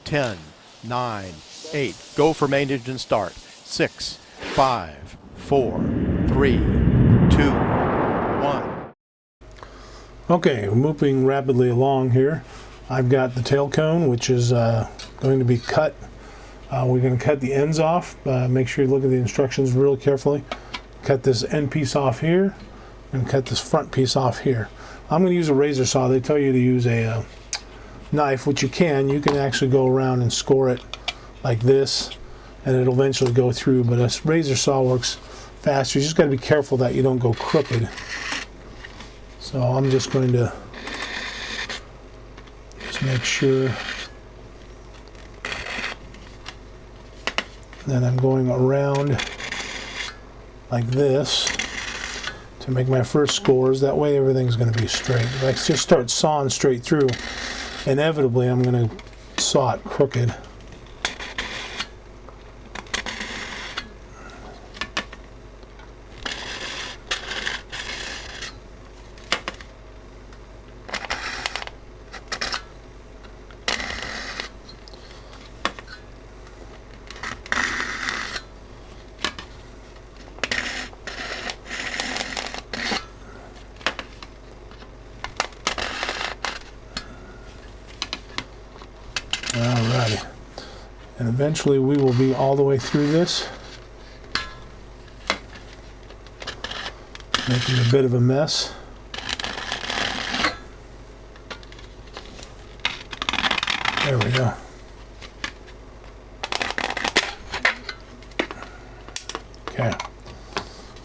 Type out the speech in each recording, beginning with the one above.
10, 9, 8. Go for main engine start. 6, 5, 4, 3, 2, 1. Okay, moving rapidly along here. I've got the tail cone, which is going to be cut. We're going to cut the ends off. Make sure you look at the instructions really carefully. Cut this end piece off here and cut this front piece off here. I'm going to use a razor saw. They tell you to use a knife, which you can. You can actually go around and score it like this, and it'll eventually go through, but a razor saw works faster. You just got to be careful that you don't go crooked. So I'm just going to just make sure that I'm going around like this to make my first scores. That way everything's going to be straight. If I just start sawing straight through, inevitably I'm going to saw it crooked. Alrighty, and eventually we will be all the way through this, making a bit of a mess. There we go. Okay,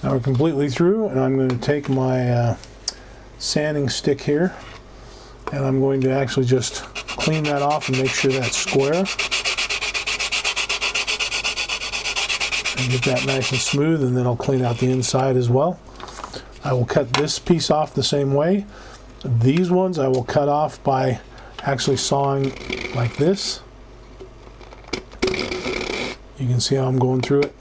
now we're completely through, and I'm going to take my sanding stick here, and I'm going to actually just clean that off and make sure that's square, and get that nice and smooth, and then I'll clean out the inside as well. I will cut this piece off the same way. These ones I will cut off by actually sawing like this. You can see how I'm going through it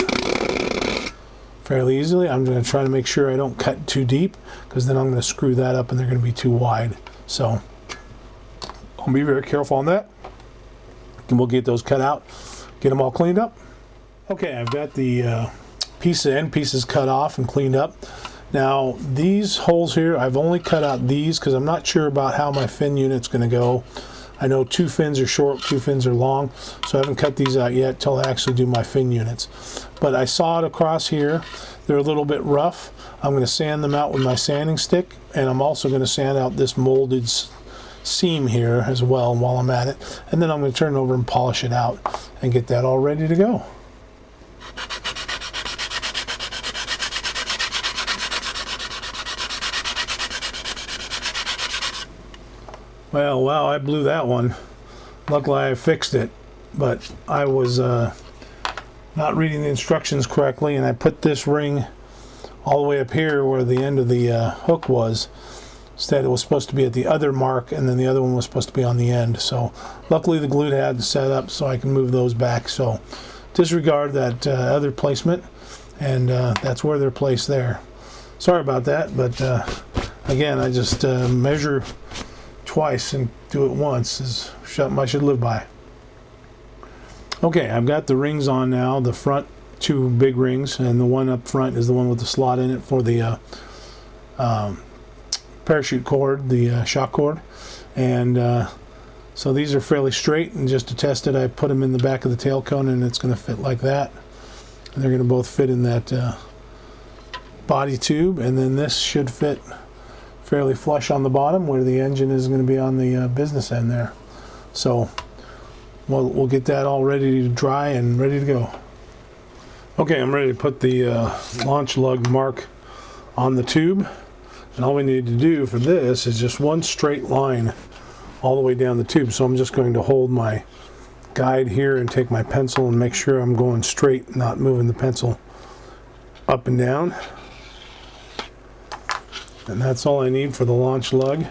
fairly easily. I'm going to try to make sure I don't cut too deep, because then I'm going to screw that up and they're going to be too wide. So I'll be very careful on that, and we'll get those cut out, get them all cleaned up. Okay, I've got the end pieces cut off and cleaned up. Now these holes here, I've only cut out these because I'm not sure about how my fin unit's going to go. I know 2 fins are short, 2 fins are long, so I haven't cut these out yet till I actually do my fin units. But I sawed across here. They're a little bit rough. I'm going to sand them out with my sanding stick, and I'm also going to sand out this molded seam here as well while I'm at it, and then I'm going to turn it over and polish it out and get that all ready to go. Well, wow, I blew that one. Luckily I fixed it, but I was not reading the instructions correctly, and I put this ring all the way up here where the end of the hook was. Instead, it was supposed to be at the other mark, and then the other one was supposed to be on the end. So luckily the glue had set up so I can move those back. So disregard that other placement, and that's where they're placed there. Sorry about that, but again, I just measure twice and do it once is something I should live by. Okay, I've got the rings on now, the front 2 big rings, and the one up front is the one with the slot in it for the parachute cord, the shock cord. And so these are fairly straight, and just to test it I put them in the back of the tail cone, and it's going to fit like that, and they're going to both fit in that body tube, and then this should fit fairly flush on the bottom where the engine is going to be on the business end there. So we'll get that all ready to dry and ready to go. Okay, I'm ready to put the launch lug mark on the tube, and all we need to do for this is just one straight line all the way down the tube. So I'm just going to hold my guide here and take my pencil and make sure I'm going straight, not moving the pencil up and down. And that's all I need for the launch lug.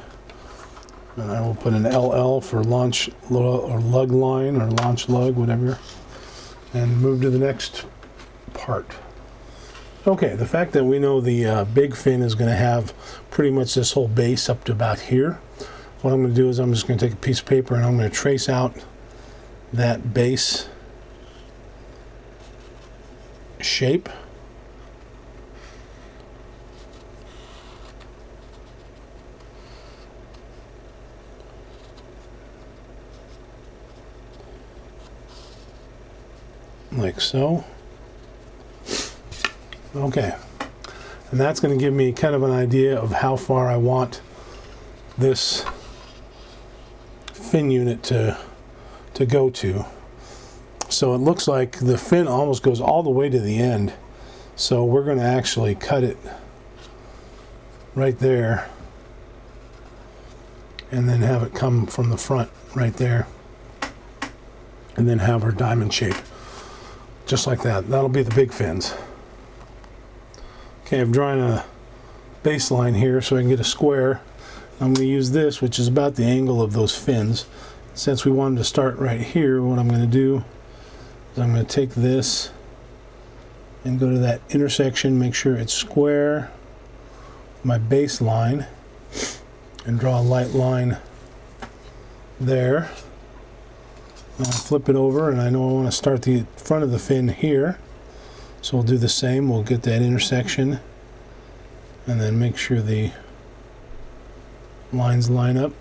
And I will put an LL for launch or lug line, or launch lug, whatever, and move to the next part. Okay, the fact that we know the big fin is going to have pretty much this whole base up to about here, what I'm going to do is I'm just going to take a piece of paper and I'm going to trace out that base shape. Like so. Okay, and that's going to give me kind of an idea of how far I want this fin unit to go to. So it looks like the fin almost goes all the way to the end, so we're going to actually cut it right there and then have it come from the front right there and then have our diamond shape just like that. That'll be the big fins. Okay, I've drawn a baseline here so I can get a square. I'm going to use this, which is about the angle of those fins. Since we wanted to start right here, what I'm going to do is I'm going to take this and go to that intersection, make sure it's square, my baseline, and draw a light line there. I'll flip it over, and I know I want to start the front of the fin here. So we'll do the same. We'll get that intersection and then make sure the lines line up.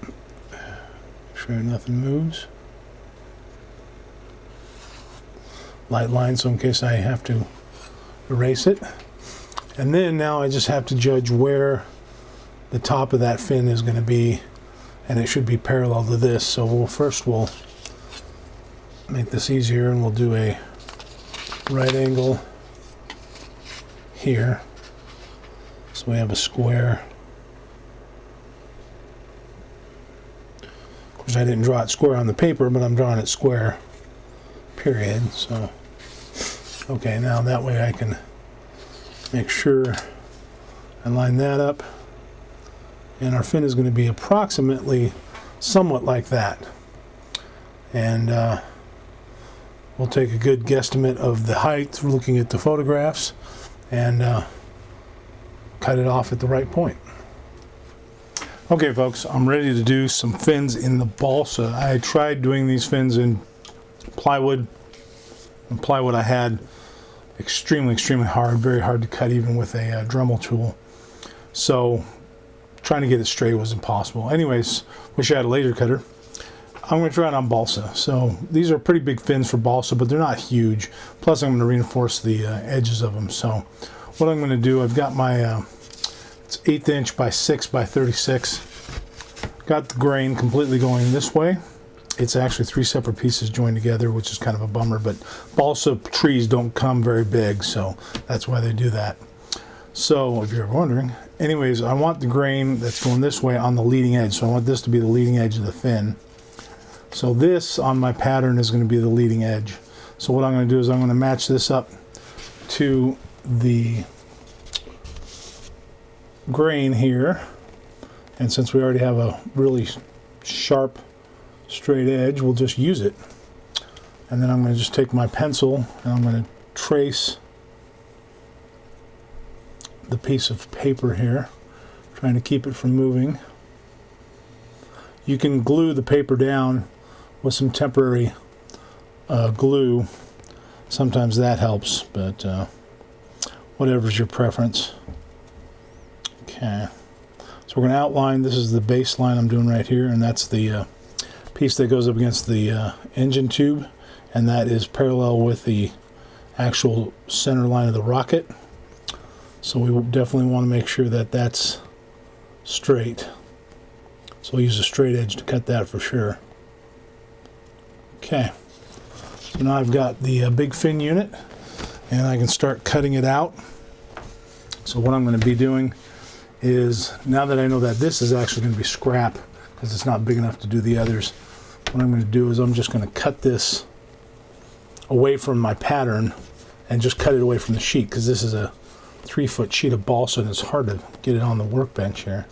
Make sure nothing moves. Light line, so in case I have to erase it. And then now I just have to judge where the top of that fin is going to be, and it should be parallel to this. So we'll make this easier, and we'll do a right angle here, so we have a square. Of course, I didn't draw it square on the paper, but I'm drawing it square, period. So, okay, now that way I can make sure I line that up, and our fin is going to be approximately somewhat like that. And we'll take a good guesstimate of the height looking at the photographs and cut it off at the right point. Okay folks, I'm ready to do some fins in the balsa. I tried doing these fins in plywood, and plywood I had extremely hard, very hard to cut even with a Dremel tool. So trying to get it straight was impossible. Anyways, wish I had a laser cutter. I'm going to try it on balsa. So these are pretty big fins for balsa, but they're not huge. Plus I'm going to reinforce the edges of them. So what I'm going to do, I've got my it's 1/8 inch by 6 by 36. Got the grain completely going this way. It's actually 3 separate pieces joined together, which is kind of a bummer, but balsa trees don't come very big, so that's why they do that. So if you're wondering, anyways, I want the grain that's going this way on the leading edge. So I want this to be the leading edge of the fin. So this on my pattern is going to be the leading edge. So what I'm going to do is I'm going to match this up to the grain here. And since we already have a really sharp straight edge, we'll just use it. And then I'm going to just take my pencil and I'm going to trace the piece of paper here, trying to keep it from moving. You can glue the paper down with some temporary glue. Sometimes that helps, but whatever's your preference. Okay, so we're going to outline. This is the baseline I'm doing right here, and that's the piece that goes up against the engine tube, and that is parallel with the actual center line of the rocket. So we will definitely want to make sure that that's straight. So we'll use a straight edge to cut that for sure. Okay, so now I've got the big fin unit, and I can start cutting it out. So what I'm going to be doing is, now that I know that this is actually going to be scrap because it's not big enough to do the others, what I'm going to do is I'm just going to cut this away from my pattern and just cut it away from the sheet, because this is a 3-foot sheet of balsa and it's hard to get it on the workbench here.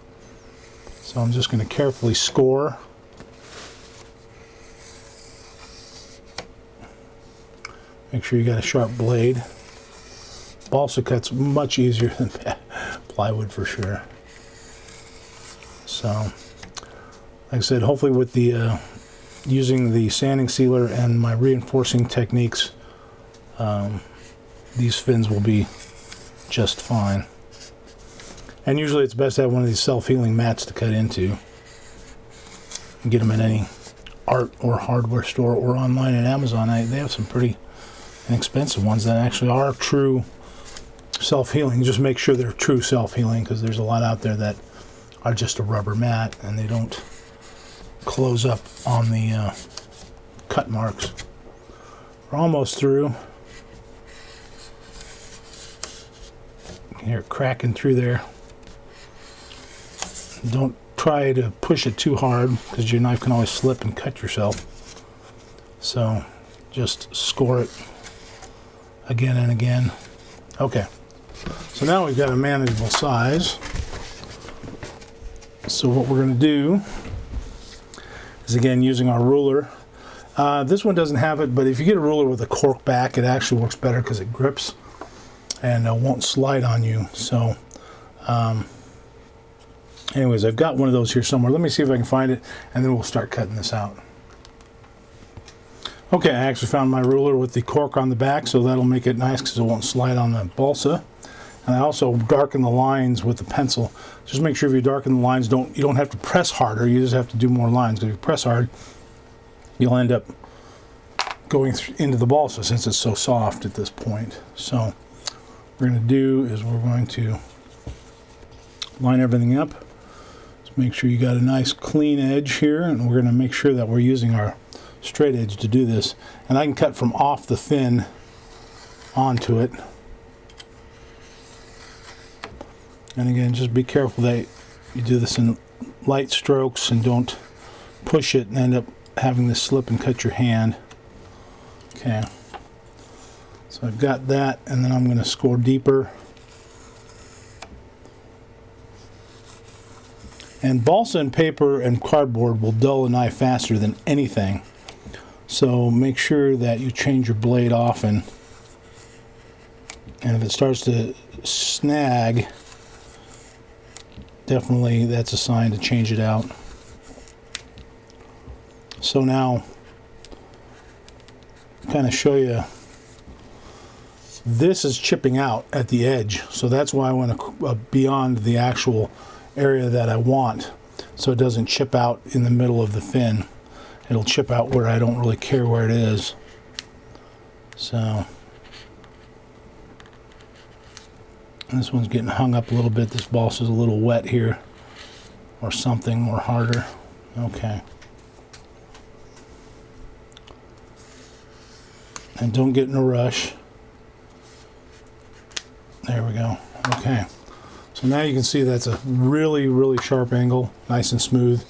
So I'm just going to carefully score. Make sure you got a sharp blade. Balsa cuts much easier than plywood for sure. So, like I said, hopefully with the using the sanding sealer and my reinforcing techniques, these fins will be just fine. And usually it's best to have one of these self-healing mats to cut into. Get them at any art or hardware store or online at Amazon. They have some pretty inexpensive ones that actually are true self-healing. Just make sure they're true self-healing, because there's a lot out there that are just a rubber mat and they don't close up on the cut marks. We're almost through. You can hear it cracking through there. Don't try to push it too hard, because your knife can always slip and cut yourself. So just score it again and again. Okay, so now we've got a manageable size. So what we're going to do is, again, using our ruler. This one doesn't have it, but if you get a ruler with a cork back, it actually works better because it grips and won't slide on you. So anyways, I've got one of those here somewhere. Let me see if I can find it, and then we'll start cutting this out. Okay, I actually found my ruler with the cork on the back, so that'll make it nice because it won't slide on the balsa. And I also darken the lines with the pencil. Just make sure if you darken the lines, you don't have to press harder, you just have to do more lines. Because if you press hard, you'll end up going into the balsa since it's so soft at this point. So what we're going to do is we're going to line everything up. Just make sure you got a nice clean edge here, and we're going to make sure that we're using our straight edge to do this. And I can cut from off the fin onto it. And again, just be careful that you do this in light strokes and don't push it and end up having this slip and cut your hand. Okay, so I've got that, and then I'm going to score deeper. And balsa and paper and cardboard will dull a knife faster than anything. So make sure that you change your blade often. And if it starts to snag, definitely that's a sign to change it out. So now, kind of show you, this is chipping out at the edge. So that's why I went beyond the actual area that I want, so it doesn't chip out in the middle of the fin. It'll chip out where I don't really care where it is. So this one's getting hung up a little bit. This balsa is a little wet here, or something, or harder. Okay. And don't get in a rush. There we go. Okay. So now you can see that's a really, really sharp angle, nice and smooth.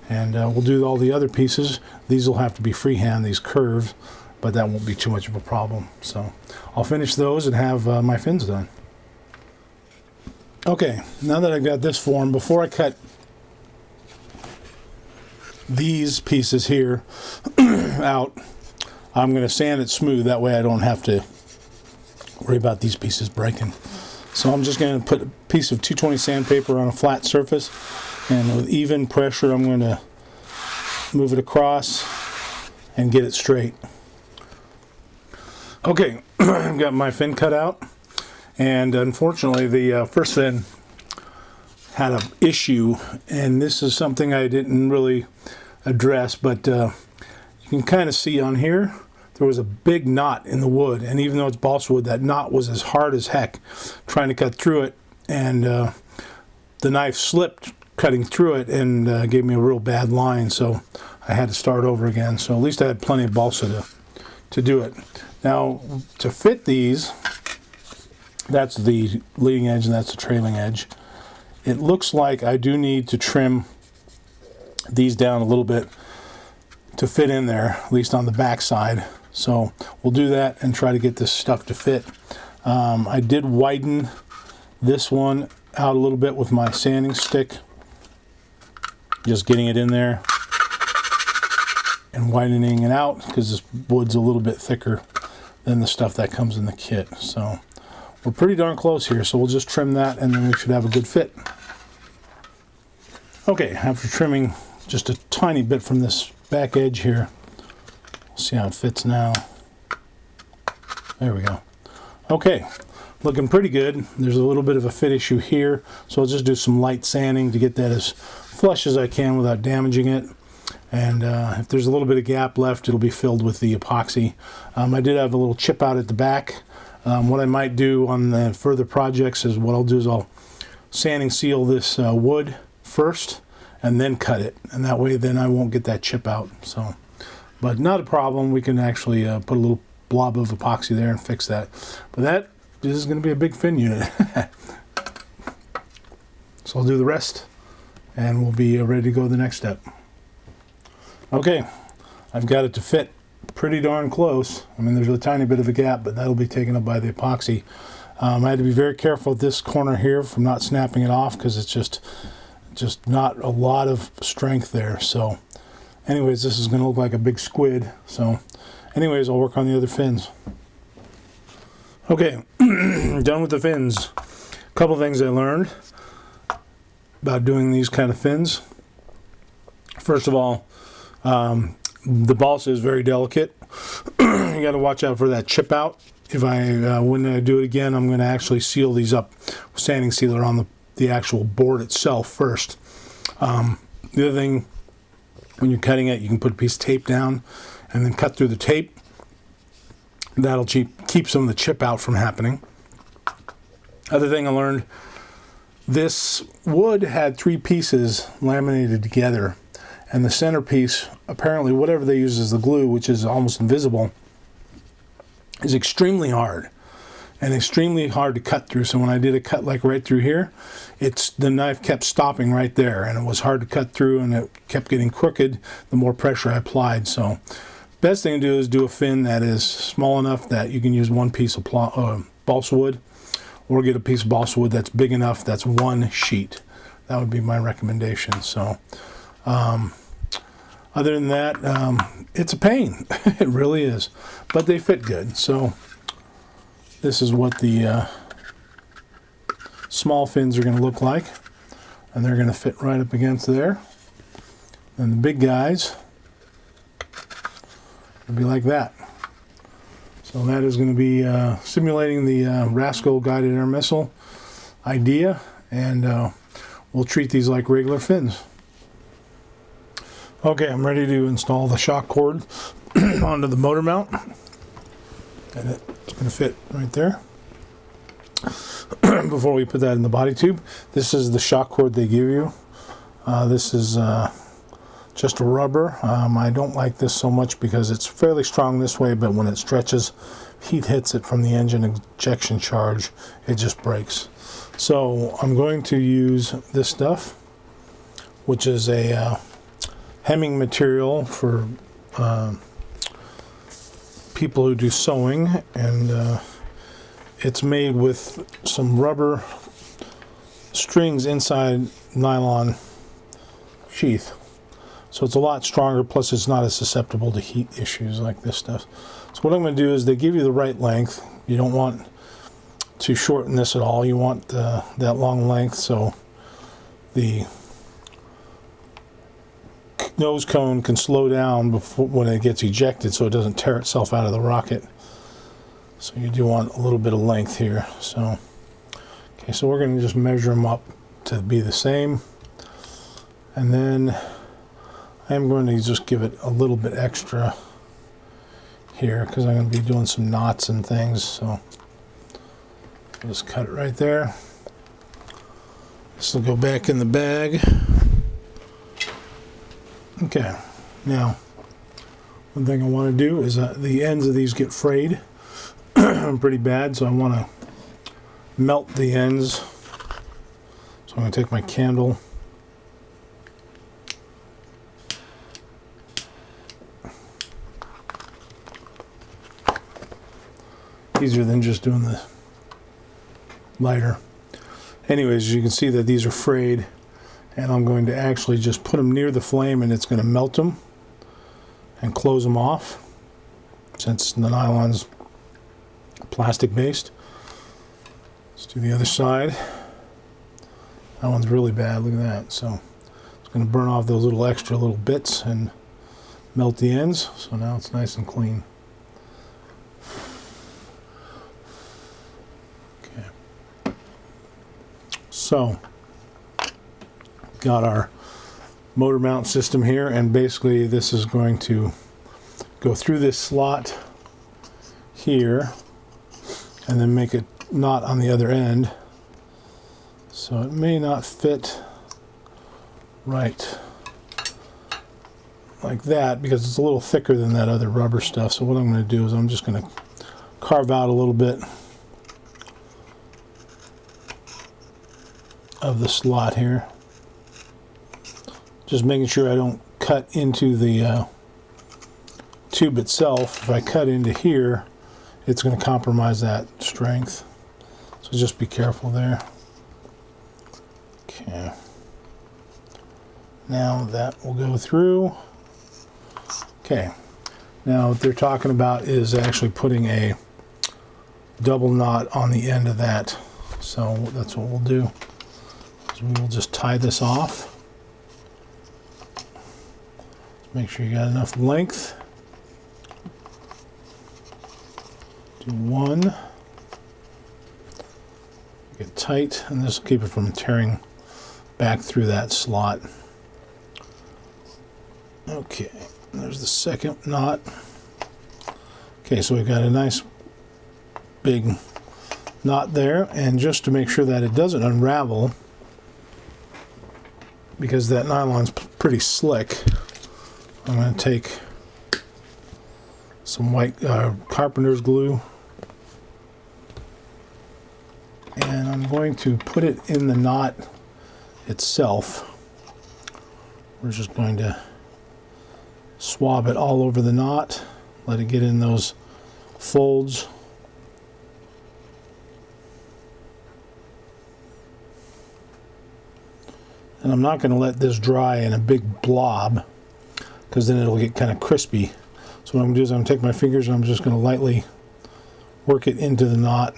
And we'll do all the other pieces. These will have to be freehand, these curves, but that won't be too much of a problem. So I'll finish those and have my fins done. Okay, now that I've got this form, before I cut these pieces here out, I'm going to sand it smooth. That way I don't have to worry about these pieces breaking. So I'm just going to put a piece of 220 sandpaper on a flat surface, and with even pressure I'm going to move it across and get it straight. Okay, I've got my fin cut out, and unfortunately the first fin had an issue, and this is something I didn't really address, but you can kind of see on here there was a big knot in the wood, and even though it's balsa wood, that knot was as hard as heck trying to cut through it, and the knife slipped cutting through it and gave me a real bad line, so I had to start over again. So at least I had plenty of balsa to do it. Now to fit these, that's the leading edge and that's the trailing edge. It looks like I do need to trim these down a little bit to fit in there, at least on the back side. So we'll do that and try to get this stuff to fit. I did widen this one out a little bit with my sanding stick, just getting it in there and widening it out because this wood's a little bit thicker than the stuff that comes in the kit. So we're pretty darn close here, so we'll just trim that and then we should have a good fit. Okay, after trimming just a tiny bit from this back edge here. See how it fits now. There we go. Okay, looking pretty good. There's a little bit of a fit issue here, so I'll just do some light sanding to get that as flush as I can without damaging it. And if there's a little bit of gap left, it'll be filled with the epoxy. I did have a little chip out at the back. What I might do on the further projects is what I'll do is I'll sanding seal this wood first and then cut it, and that way then I won't get that chip out. So, but not a problem. We can actually put a little blob of epoxy there and fix that. But this is going to be a big fin unit. So I'll do the rest and we'll be ready to go to the next step. Okay, I've got it to fit pretty darn close. I mean, there's a tiny bit of a gap, but that'll be taken up by the epoxy. I had to be very careful at this corner here from not snapping it off, because it's just not a lot of strength there. So anyways, this is going to look like a big squid. So anyways, I'll work on the other fins. Okay, done with the fins. A couple things I learned about doing these kind of fins. First of all, the balsa is very delicate. You got to watch out for that chip out. If when I do it again, I'm going to actually seal these up with sanding sealer on the actual board itself first. The other thing, when you're cutting it, you can put a piece of tape down and then cut through the tape. That'll keep some of the chip out from happening. Other thing I learned, this wood had 3 pieces laminated together, and the centerpiece, apparently whatever they use as the glue, which is almost invisible, is extremely hard and extremely hard to cut through. So when I did a cut like right through here, the knife kept stopping right there, and it was hard to cut through, and it kept getting crooked the more pressure I applied. So best thing to do is do a fin that is small enough that you can use one piece of balsa wood, or get a piece of balsa wood that's big enough that's one sheet. That would be my recommendation. So other than that, it's a pain. It really is, but they fit good. So this is what the small fins are going to look like, and they're going to fit right up against there. And the big guys will be like that. So that is going to be simulating the Rascal guided air missile idea, and we'll treat these like regular fins. Okay, I'm ready to install the shock cord onto the motor mount, and it's going to fit right there. Before we put that in the body tube, this is the shock cord they give you. This is just a rubber. I don't like this so much because it's fairly strong this way, but when it stretches, heat hits it from the engine ejection charge, it just breaks. So I'm going to use this stuff, which is a hemming material for people who do sewing, and it's made with some rubber strings inside nylon sheath. So it's a lot stronger, plus it's not as susceptible to heat issues like this stuff. So what I'm going to do is they give you the right length. You don't want to shorten this at all. You want that long length so the nose cone can slow down when it gets ejected, so it doesn't tear itself out of the rocket. So you do want a little bit of length here. So okay, so we're going to just measure them up to be the same, and then I'm going to just give it a little bit extra here because I'm going to be doing some knots and things. So I'll just cut it right there. This will go back in the bag. Okay, now one thing I want to do is the ends of these get frayed pretty bad, so I want to melt the ends. So I'm going to take my candle, easier than just doing the lighter. Anyways, you can see that these are frayed, and I'm going to actually just put them near the flame, and it's going to melt them and close them off, since the nylon's plastic based. Let's do the other side. That one's really bad, look at that. So it's going to burn off those little extra little bits and melt the ends, so now it's nice and clean. Okay. So, got our motor mount system here, and basically this is going to go through this slot here and then make a knot on the other end. So it may not fit right like that because it's a little thicker than that other rubber stuff. So what I'm going to do is I'm just going to carve out a little bit of the slot here. Just making sure I don't cut into the tube itself. If I cut into here, it's going to compromise that strength. So just be careful there. Okay. Now that will go through. Okay. Now what they're talking about is actually putting a double knot on the end of that. So that's what we'll do. So we will just tie this off. Make sure you got enough length. Do one. Get tight, and this will keep it from tearing back through that slot. Okay, there's the second knot. Okay, so we've got a nice big knot there, and just to make sure that it doesn't unravel, because that nylon's pretty slick, I'm going to take some white carpenter's glue, and I'm going to put it in the knot itself. We're just going to swab it all over the knot, let it get in those folds. And I'm not going to let this dry in a big blob, because then it'll get kind of crispy. So what I'm going to do is I'm going to take my fingers and I'm just going to lightly work it into the knot,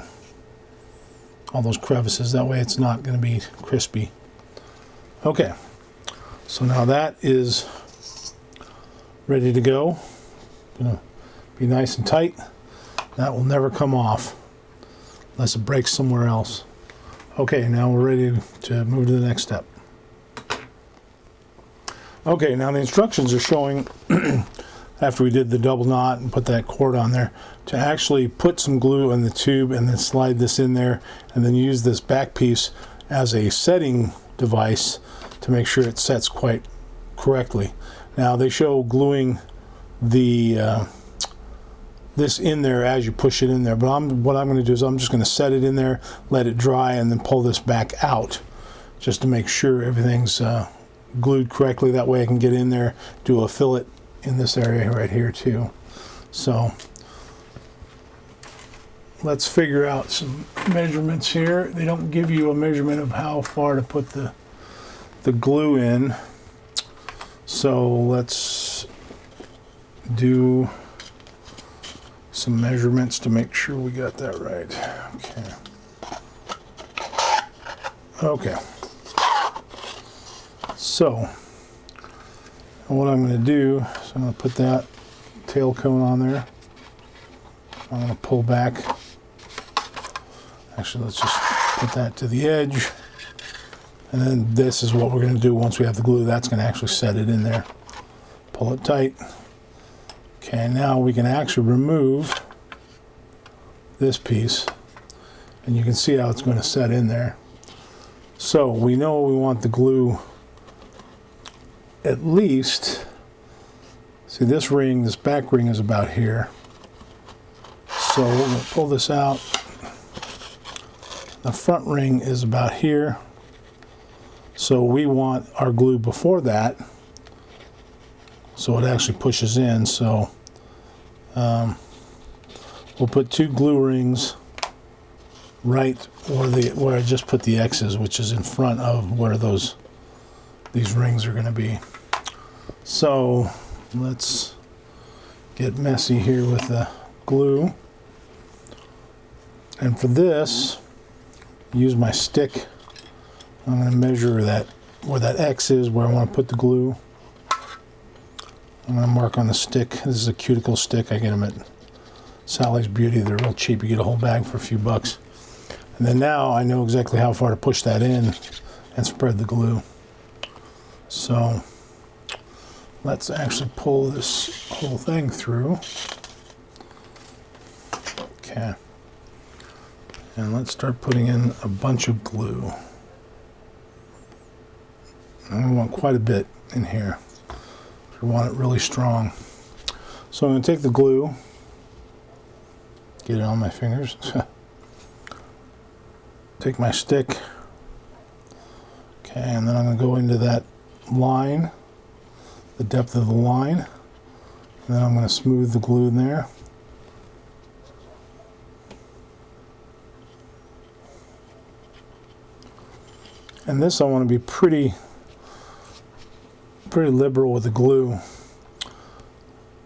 all those crevices. That way it's not going to be crispy. Okay, so now that is ready to go. Gonna be nice and tight. That will never come off unless it breaks somewhere else. Okay, now we're ready to move to the next step. Okay, now the instructions are showing, after we did the double knot and put that cord on there, to actually put some glue in the tube and then slide this in there, and then use this back piece as a setting device to make sure it sets quite correctly. Now they show gluing the this in there as you push it in there, but what I'm going to do is I'm just going to set it in there, let it dry, and then pull this back out just to make sure everything's glued correctly. That way I can get in there, do a fillet in this area right here too. So let's figure out some measurements here. They don't give you a measurement of how far to put the glue in. So let's do some measurements to make sure we got that right. Okay. So what I'm going to do is I'm going to put that tail cone on there. I'm going to pull back. Actually, let's just put that to the edge. And then this is what we're going to do once we have the glue. That's going to actually set it in there. Pull it tight. Okay, now we can actually remove this piece. And you can see how it's going to set in there. So we know we want the glue at least, see this ring, this back ring is about here. So we're going to pull this out. The front ring is about here. So we want our glue before that, so it actually pushes in. So we'll put 2 glue rings right where I just put the X's, which is in front of where these rings are going to be. So let's get messy here with the glue. And for this, use my stick. I'm going to measure that where that X is, where I want to put the glue. I'm going to mark on the stick. This is a cuticle stick. I get them at Sally's Beauty. They're real cheap. You get a whole bag for a few bucks. And then now I know exactly how far to push that in and spread the glue. So let's actually pull this whole thing through. Okay. And let's start putting in a bunch of glue. And we want quite a bit in here. We want it really strong. So I'm going to take the glue, get it on my fingers, take my stick, okay, and then I'm going to go into that line, the depth of the line, and then I'm going to smooth the glue in there. And this I want to be pretty liberal with the glue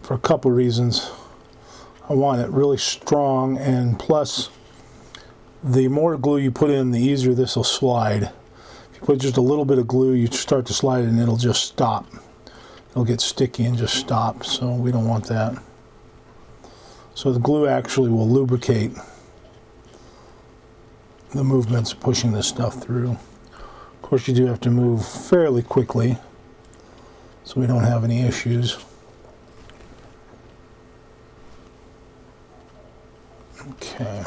for a couple reasons. I want it really strong, and plus the more glue you put in, the easier this will slide. If you put just a little bit of glue, you start to slide it and it'll just stop. It'll get sticky and just stop, so we don't want that. So the glue actually will lubricate the movements of pushing this stuff through. Of course, you do have to move fairly quickly so we don't have any issues. Okay.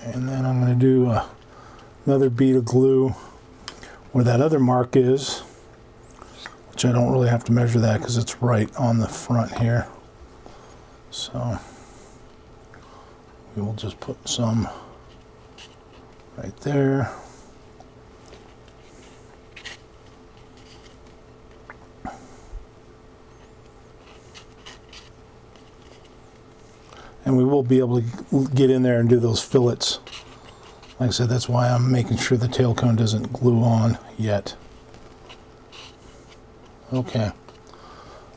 And then I'm going to do another bead of glue where that other mark is, which I don't really have to measure that because it's right on the front here. So we will just put some right there. And we will be able to get in there and do those fillets. Like I said, that's why I'm making sure the tail cone doesn't glue on yet. Okay.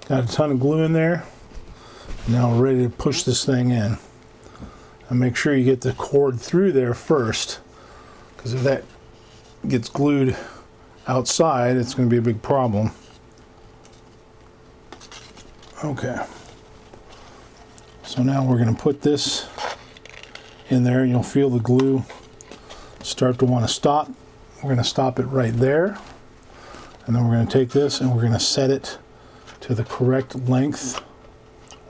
Got a ton of glue in there. Now we're ready to push this thing in. And make sure you get the cord through there first, because if that gets glued outside, it's going to be a big problem. Okay. So now we're going to put this in there, and you'll feel the glue start to want to stop. We're going to stop it right there. And then we're going to take this and we're going to set it to the correct length,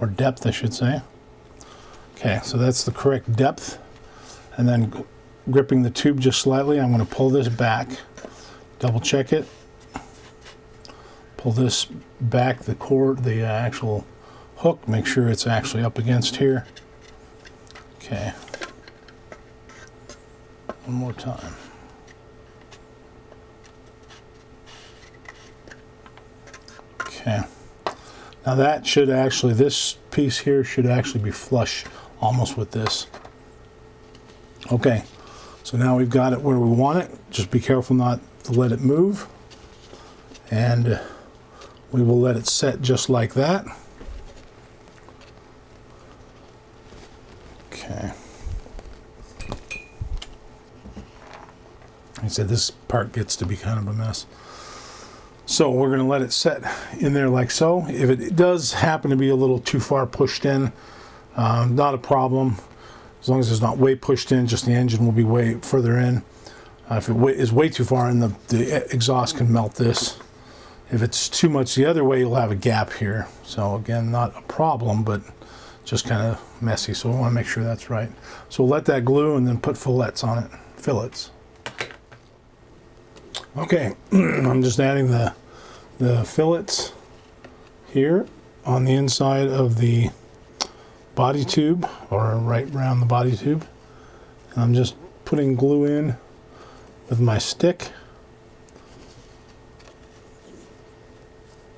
or depth I should say. Okay, so that's the correct depth. And then gripping the tube just slightly, I'm going to pull this back, double check it, pull this back, the cord, the actual hook, make sure it's actually up against here. Okay, one more time. Okay, now that should actually, this piece here should actually be flush almost with this. Okay, so now we've got it where we want it. Just be careful not to let it move, and we will let it set just like that. Okay. Like I said, this part gets to be kind of a mess. So we're going to let it set in there like so. If it does happen to be a little too far pushed in, not a problem. As long as it's not way pushed in, just the engine will be way further in. If it is way too far in, the exhaust can melt this. If it's too much the other way, you'll have a gap here. So again, not a problem, but just kind of messy. So we want to make sure that's right. So we'll let that glue and then put fillets on it. Fillets. Okay, I'm just adding the fillets here on the inside of the body tube, or right around the body tube. And I'm just putting glue in with my stick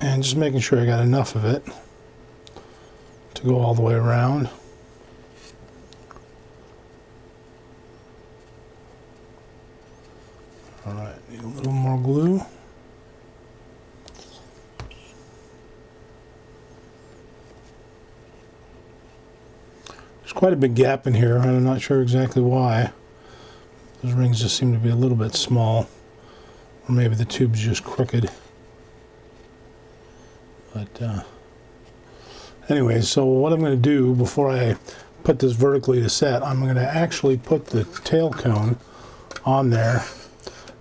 and just making sure I got enough of it to go all the way around. All right, need a little more glue. There's quite a big gap in here. I'm not sure exactly why, Those rings just seem to be a little bit small, or maybe the tube's just crooked. But anyways, so what I'm going to do before I put this vertically to set, I'm going to actually put the tail cone on there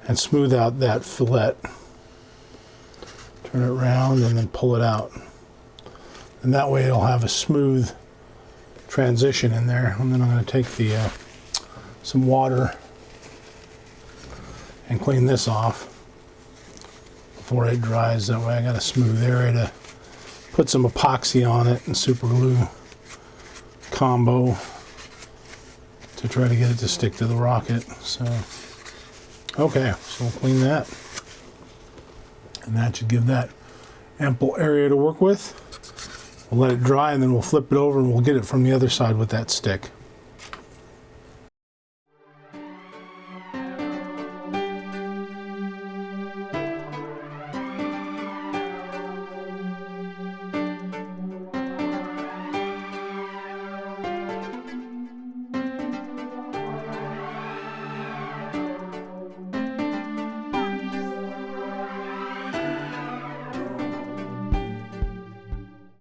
and smooth out that fillet. Turn it around and then pull it out. And that way it'll have a smooth transition in there. And then I'm going to take the some water and clean this off before it dries. That way I got a smooth area to put some epoxy on it and super glue combo to try to get it to stick to the rocket. So okay, so we'll clean that, and that should give that ample area to work with. We'll let it dry and then we'll flip it over and we'll get it from the other side with that stick.